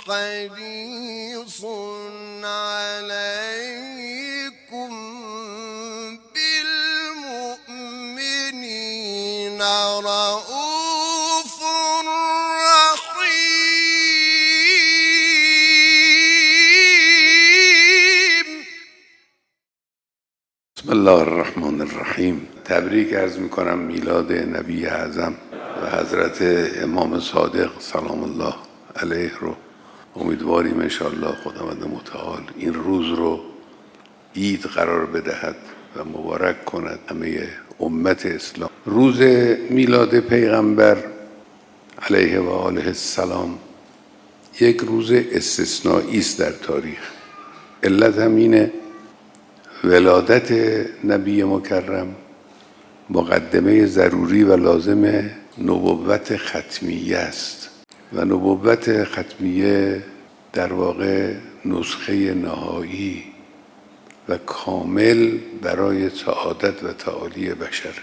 حريص عليكم بالمؤمنين رؤوف رحيم. بسم الله الرحمن الرحیم. تبریک عرض میکنم میلاد نبی اعظم و حضرت امام صادق سلام الله علیه رو. امیدواریم انشاءالله خداوند متعال این روز رو عید قرار بدهد و مبارک کند همه امت اسلام. روز میلاد پیغمبر علیه و آله السلام یک روز استثنایی است در تاریخ. علت همینه ولادت نبی مکرم مقدمه ضروری و لازم نبوت ختمیه است و نبوت ختمیه در واقع نسخه نهایی و کامل برای سعادت و تعالی بشر.